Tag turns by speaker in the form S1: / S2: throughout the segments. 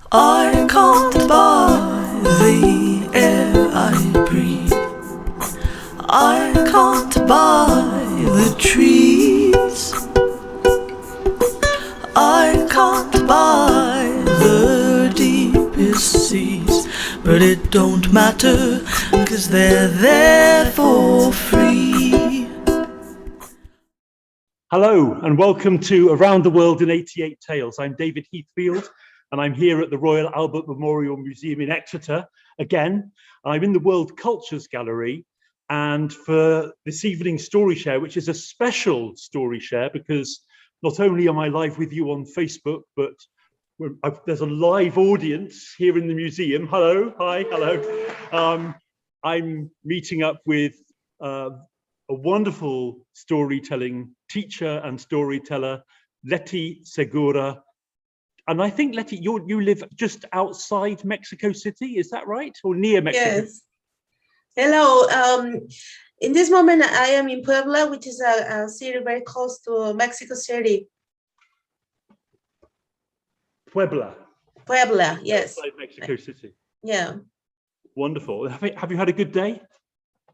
S1: I can't buy the air I breathe. I can't buy the trees. I can't buy the deepest seas. But it don't matter, 'cause they're there for free.
S2: Hello and welcome to Around the World in 88 Tales. I'm David Heathfield and I'm here at the Royal Albert Memorial Museum in Exeter again. I'm in the World Cultures Gallery, and for this evening's story share, which is a special story share because not only am I live with you on Facebook, but there's a live audience here in the museum. Hello, hi, hello. I'm meeting up with a wonderful storytelling teacher and storyteller, Letty Segura. And I think, Letty, you live just outside Mexico City, is that right? Or near Mexico?
S3: Yes. Hello. In this moment, I am in Puebla, which is a city very close to Mexico City.
S2: Puebla,
S3: yes.
S2: outside Mexico City.
S3: Yeah.
S2: Wonderful. Have you had a good day?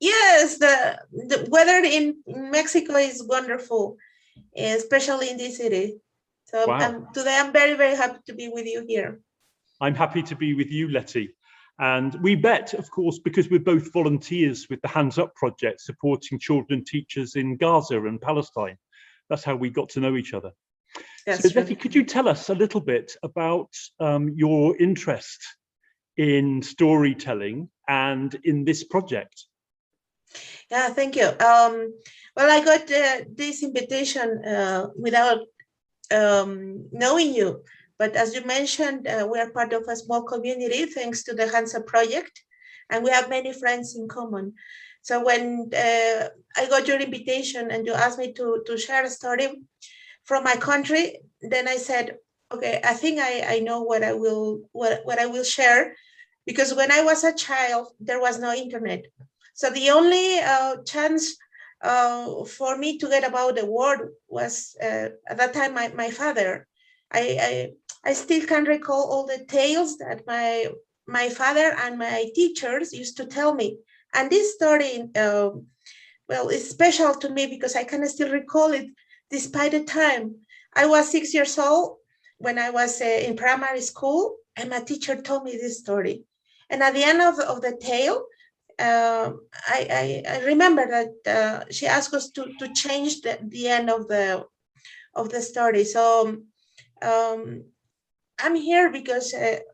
S3: Yes, the weather in Mexico is wonderful, especially in this city. So
S2: Wow.
S3: Today I'm very, very happy to be with you here.
S2: I'm happy to be with you, Letty. And we met, of course, because we're both volunteers with the Hands Up project, supporting children teachers in Gaza and Palestine. That's how we got to know each other.
S3: That's
S2: so,
S3: true.
S2: Letty, could you tell us a little bit about your interest in storytelling and in this project?
S3: Yeah, thank you. Well, I got this invitation without knowing you. But as you mentioned, we are part of a small community thanks to the Hansa project, and we have many friends in common. So when I got your invitation and you asked me to share a story from my country, then I said, okay, I think I know what I will share, because when I was a child, there was no internet. So the only chance for me to get about the world was at that time my father. I still can recall all the tales that my father and my teachers used to tell me. And this story, well, it's special to me because I can still recall it despite the time. I was 6 years old when I was in primary school, and my teacher told me this story. And at the end of the tale, I remember that she asked us to change the end of the story. So I'm here because I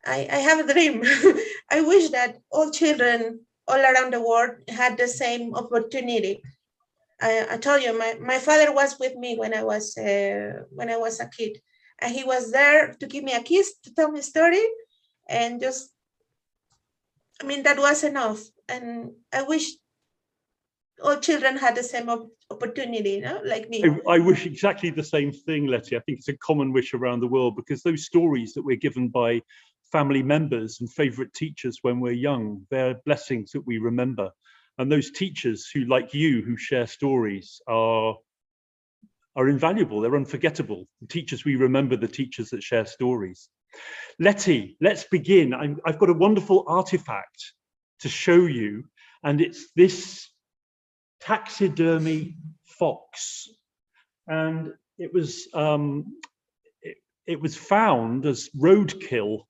S3: have a dream. I wish that all children all around the world had the same opportunity. I told you, my father was with me when I was a kid, and he was there to give me a kiss, to tell me a story, and just, I mean, that was enough. And I wish all children had the same opportunity, like me.
S2: I wish exactly the same thing, Letty. I think it's a common wish around the world, because those stories that we're given by family members and favorite teachers when we're young, they're blessings that we remember. And those teachers who, like you, who share stories are invaluable. They're unforgettable. The teachers we remember, the teachers that share stories. Letty, let's begin. I've got a wonderful artifact to show you, and it's this taxidermy fox, and it was found as roadkill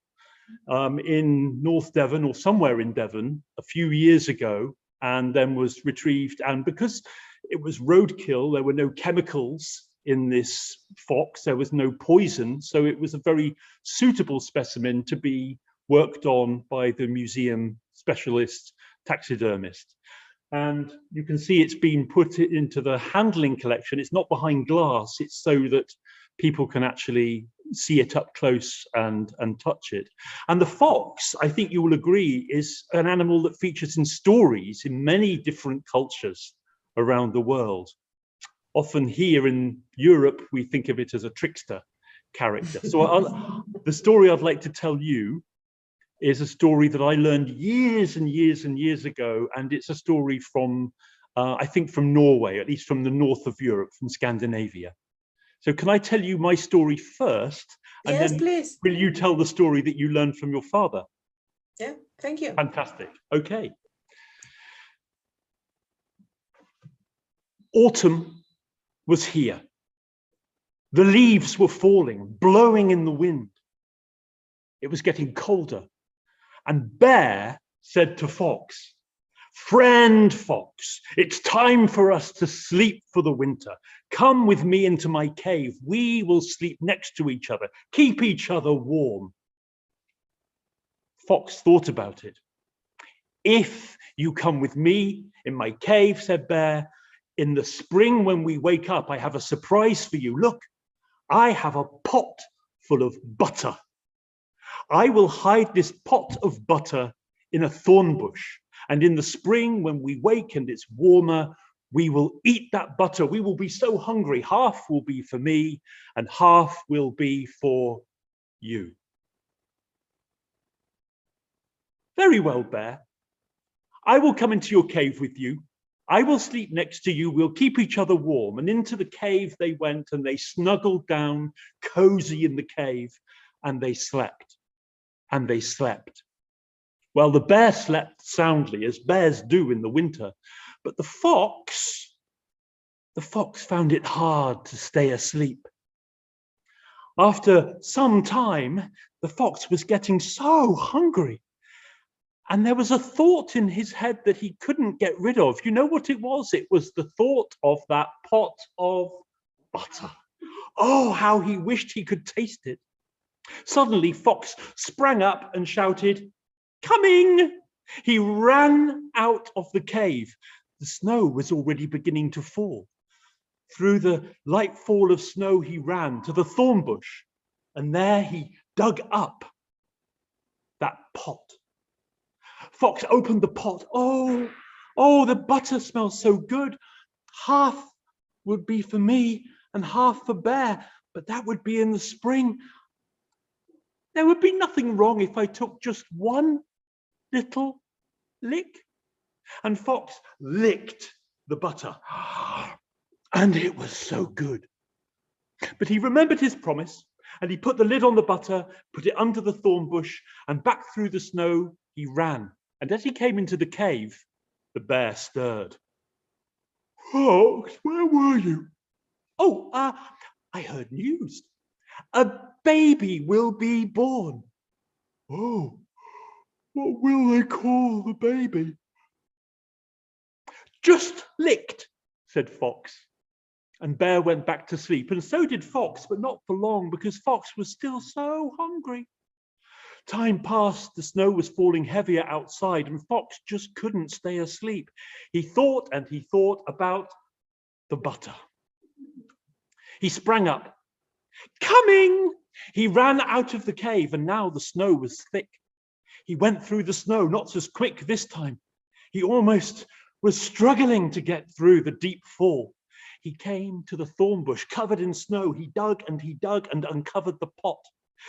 S2: in North Devon, or somewhere in Devon, a few years ago, and then was retrieved. And because it was roadkill, there were no chemicals in this fox, there was no poison, so it was a very suitable specimen to be worked on by the museum specialist taxidermist. And you can see it's been put into the handling collection. It's not behind glass, it's so that people can actually see it up close and touch it. And the fox, I think you will agree, is an animal that features in stories in many different cultures around the world. Often here in Europe, we think of it as a trickster character. So the story I'd like to tell you is a story that I learned years and years and years ago, and it's a story from, I think from Norway, at least from the north of Europe, from Scandinavia. So can I tell you my story first? And
S3: Yes,
S2: then
S3: please.
S2: will you tell the story that you learned from your father?
S3: Yeah, thank you.
S2: Fantastic. Okay. Autumn was here. The leaves were falling, blowing in the wind. It was getting colder. And Bear said to Fox, "Friend Fox, it's time for us to sleep for the winter. Come with me into my cave. We will sleep next to each other, keep each other warm." Fox thought about it. "If you come with me in my cave," said Bear, "in the spring when we wake up, I have a surprise for you. Look, I have a pot full of butter. I will hide this pot of butter in a thorn bush. And in the spring, when we wake and it's warmer, we will eat that butter. We will be so hungry. Half will be for me and half will be for you." "Very well, Bear. I will come into your cave with you. I will sleep next to you. We'll keep each other warm." And into the cave they went, and they snuggled down, cozy in the cave, and they slept. And they slept. Well, the bear slept soundly, as bears do in the winter, but the fox found it hard to stay asleep. After some time, the fox was getting so hungry, and there was a thought in his head that he couldn't get rid of. You know what it was? It was the thought of that pot of butter. Oh, how he wished he could taste it. Suddenly, Fox sprang up and shouted, "Coming!" He ran out of the cave. The snow was already beginning to fall. Through the light fall of snow, he ran to the thorn bush, and there he dug up that pot. Fox opened the pot. Oh, the butter smells so good. Half would be for me and half for Bear, but that would be in the spring. There would be nothing wrong if I took just one little lick. And Fox licked the butter, and it was so good. But he remembered his promise, and he put the lid on the butter, put it under the thorn bush, and back through the snow he ran. And as he came into the cave, the bear stirred. "Fox, where were you?" "Oh, I heard news. A baby will be born." "Oh, what will they call the baby?" "Just licked," said Fox. And Bear went back to sleep, and so did Fox, but not for long, because Fox was still so hungry. Time passed, the snow was falling heavier outside, and Fox just couldn't stay asleep. He thought and he thought about the butter. He sprang up. "Coming!" He ran out of the cave, and now the snow was thick. He went through the snow, not as quick this time. He almost was struggling to get through the deep fall. He came to the thorn bush covered in snow. He dug and uncovered the pot.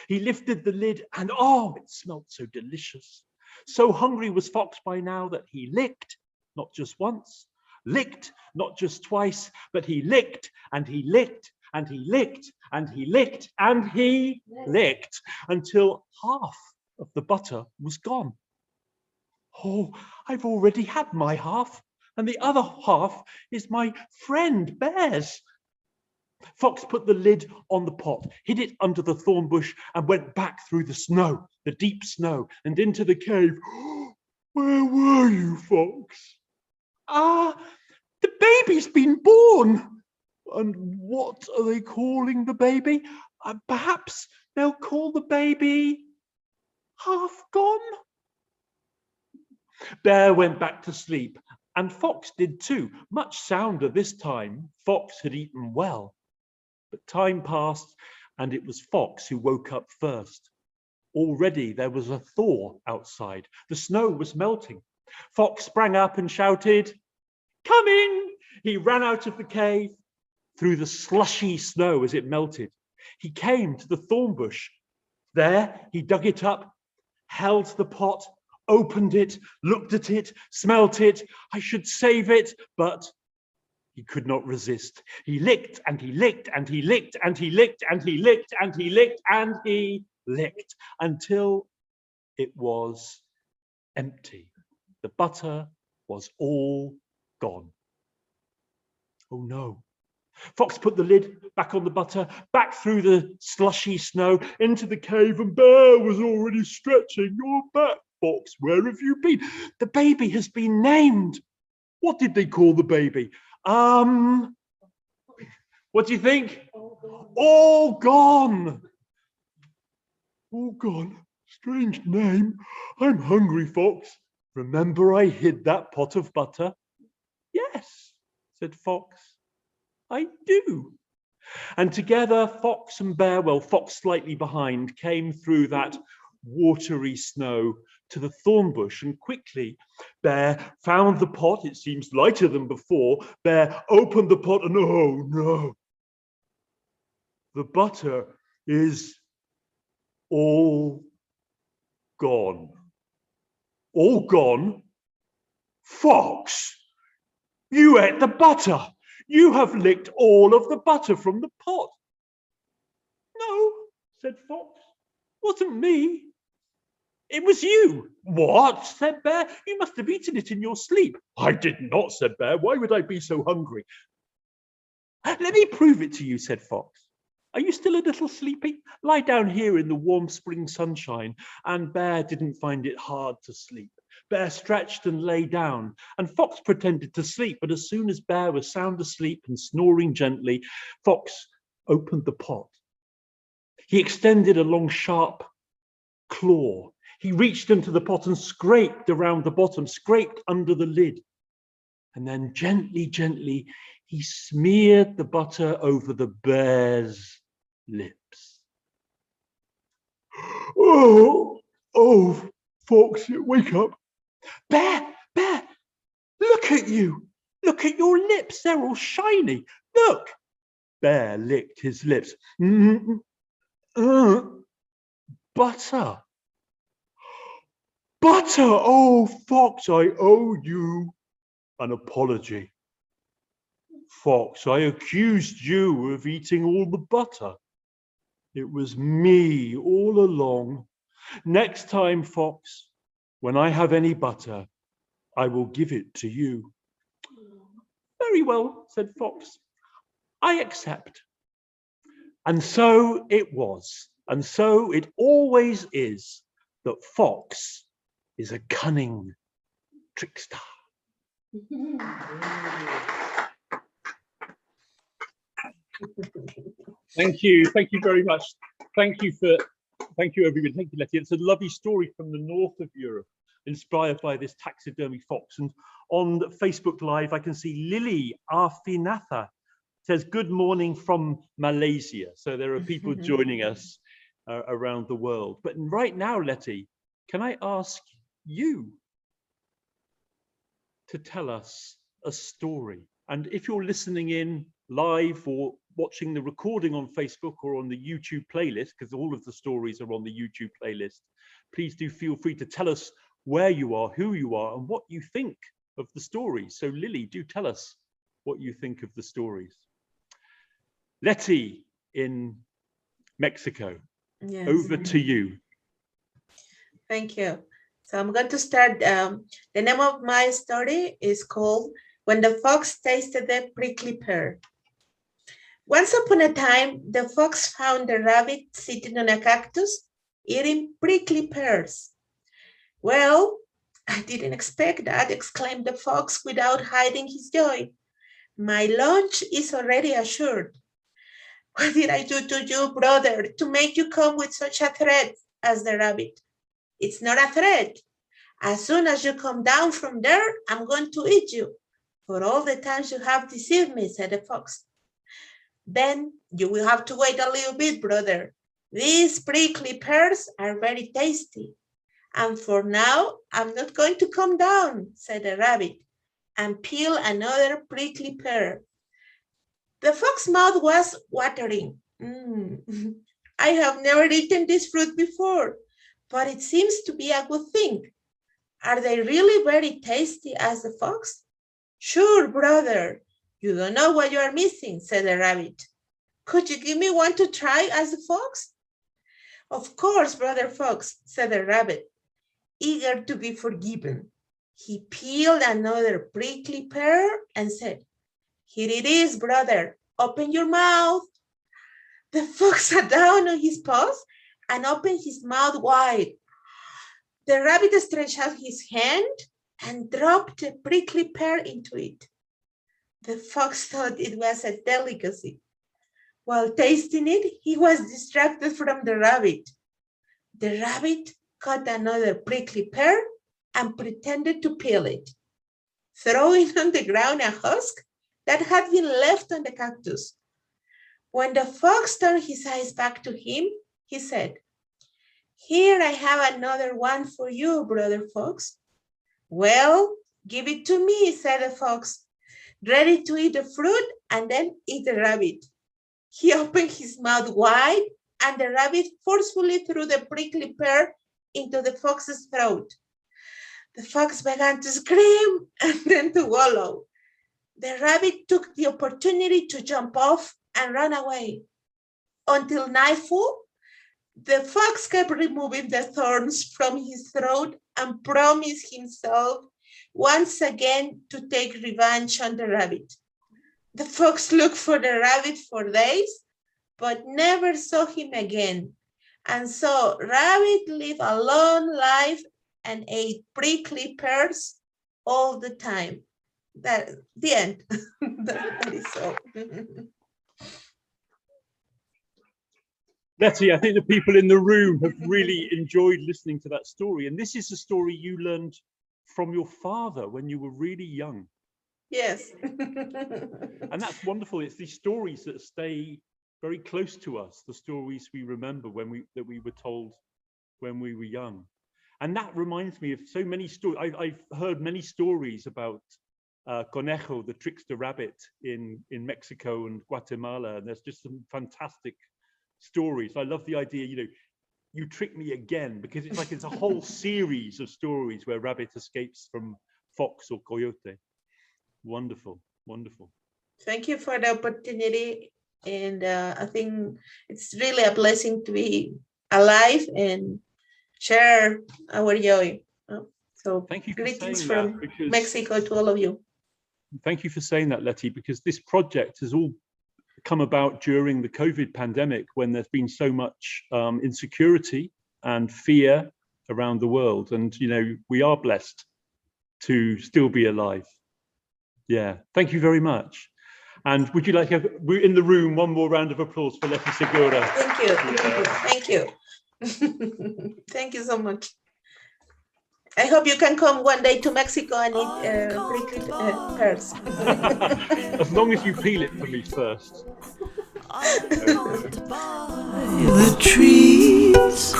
S2: He lifted the lid, and oh, it smelled so delicious. So hungry was Fox by now that he licked, not just once, licked, not just twice, but he licked and he licked and he licked and he licked and he licked until half of the butter was gone. "Oh, I've already had my half, and the other half is my friend Bear's." Fox put the lid on the pot, hid it under the thorn bush, and went back through the snow, the deep snow, and into the cave. "Where were you, Fox?" The baby's been born." "And what are they calling the baby?" Perhaps they'll call the baby Half Gone." Bear went back to sleep, and Fox did too, much sounder this time. Fox had eaten well. But time passed, and it was Fox who woke up first. Already there was a thaw outside. The snow was melting. Fox sprang up and shouted, "Coming!" He ran out of the cave, through the slushy snow as it melted. He came to the thorn bush. There he dug it up, held the pot, opened it, looked at it, smelt it. I should save it, but He could not resist. He licked and he licked and he licked and he licked and he licked and he licked and he licked until it was empty. The butter was all gone. Oh no. Fox put the lid back on the butter, back through the slushy snow, into the cave, and Bear was already stretching. You're back, Fox. Where have you been? The baby has been named. What did they call the baby? What do you think? All gone. All gone. Strange name. I'm hungry, Fox. Remember I hid that pot of butter? Yes, said Fox. I do. And together, Fox and Bear, well, Fox slightly behind, came through that watery snow to the thorn bush, and quickly Bear found the pot. It seems lighter than before. Bear opened the pot, and oh no, the butter is all gone. All gone? Fox, you ate the butter. You have licked all of the butter from the pot. No, said Fox. Wasn't me. It was you. What? Said Bear. You must have eaten it in your sleep. I did not, said Bear. Why would I be so hungry? Let me prove it to you, said Fox. Are you still a little sleepy? Lie down here in the warm spring sunshine. And Bear didn't find it hard to sleep. Bear stretched and lay down, and Fox pretended to sleep, but as soon as Bear was sound asleep and snoring gently, Fox opened the pot. He extended a long, sharp claw. He reached into the pot and scraped around the bottom, scraped under the lid. And then gently, gently, he smeared the butter over the bear's lips. Oh, Fox, wake up. Bear, look at you. Look at your lips. They're all shiny. Look. Bear licked his lips. Butter. Butter. Oh, Fox, I owe you an apology. Fox, I accused you of eating all the butter. It was me all along. Next time, Fox, when I have any butter, I will give it to you. Very well, said Fox. I accept. And so it was, and so it always is, that Fox is a cunning trickster. Thank you very much. Thank you, everybody. Thank you, Letty. It's a lovely story from the north of Europe, inspired by this taxidermy fox. And on Facebook Live, I can see Lily Arfinatha says, good morning from Malaysia. So there are people joining us around the world. But right now, Letty, can I ask you to tell us a story? And if you're listening in live or watching the recording on Facebook or on the YouTube playlist, because all of the stories are on the YouTube playlist, please do feel free to tell us where you are, who you are, and what you think of the stories. So Lily, do tell us what you think of the stories. Letty in Mexico, yes. Over to you.
S3: Thank you. So I'm going to start. The name of my story is called When the Fox Tasted the Prickly Pear. Once upon a time, the fox found a rabbit sitting on a cactus eating prickly pears. Well, I didn't expect that, exclaimed the fox without hiding his joy. My lunch is already assured. What did I do to you, brother, to make you come with such a threat? Asked the rabbit. It's not a threat. As soon as you come down from there, I'm going to eat you. For all the times you have deceived me, said the fox. Then you will have to wait a little bit, brother. These prickly pears are very tasty. And for now, I'm not going to come down, said the rabbit, and peel another prickly pear. The fox's mouth was watering. I have never eaten this fruit before, but it seems to be a good thing. Are they really very tasty? Asked the fox. Sure, brother. You don't know what you are missing, said the rabbit. Could you give me one to try, asked the fox. Of course, brother fox, said the rabbit, eager to be forgiven. He peeled another prickly pear and said, Here it is, brother. Open your mouth. The fox sat down on his paws and opened his mouth wide. The rabbit stretched out his hand and dropped a prickly pear into it. The fox thought it was a delicacy. While tasting it, he was distracted from the rabbit. The rabbit cut another prickly pear and pretended to peel it, throwing on the ground a husk that had been left on the cactus. When the fox turned his eyes back to him, he said, Here I have another one for you, brother fox. Well, give it to me, said the fox, ready to eat the fruit and then eat the rabbit. He opened his mouth wide and the rabbit forcefully threw the prickly pear into the fox's throat. The fox began to scream and then to wallow. The rabbit took the opportunity to jump off and run away. Until nightfall, the fox kept removing the thorns from his throat and promised himself once again to take revenge on the rabbit. The fox looked for the rabbit for days, but never saw him again. And so Rabbit lived a long life and ate prickly pears all the time. The end. That is all.
S2: Letty, I think the people in the room have really enjoyed listening to that story. And this is a story you learned from your father when you were really young.
S3: Yes.
S2: And that's wonderful. It's these stories that stay very close to us, the stories we remember that we were told when we were young. And that reminds me of so many stories. I've heard many stories about Conejo, the trickster rabbit in Mexico and Guatemala. And there's just some fantastic stories. I love the idea, you trick me again, because it's like it's a whole series of stories where rabbit escapes from fox or coyote. Wonderful, wonderful.
S3: Thank you for the opportunity. And I think it's really a blessing to be alive and share our joy. So
S2: thank you for
S3: greetings
S2: saying
S3: from Mexico to all of you.
S2: Thank you for saying that, Letty, because this project has all come about during the COVID pandemic, when there's been so much insecurity and fear around the world. And, we are blessed to still be alive. Yeah, thank you very much. And would you like, we're in the room, one more round of applause for Letty Segura.
S3: Thank you. Yeah. Thank you. Thank you so much. I hope you can come one day to Mexico and eat prickly pears.
S2: As long as you peel it for me first.
S1: I can't buy the trees.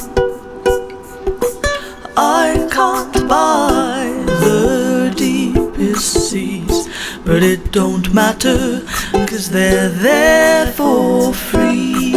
S1: I can't buy the deepest seas. But it don't matter, 'cause they're there for free.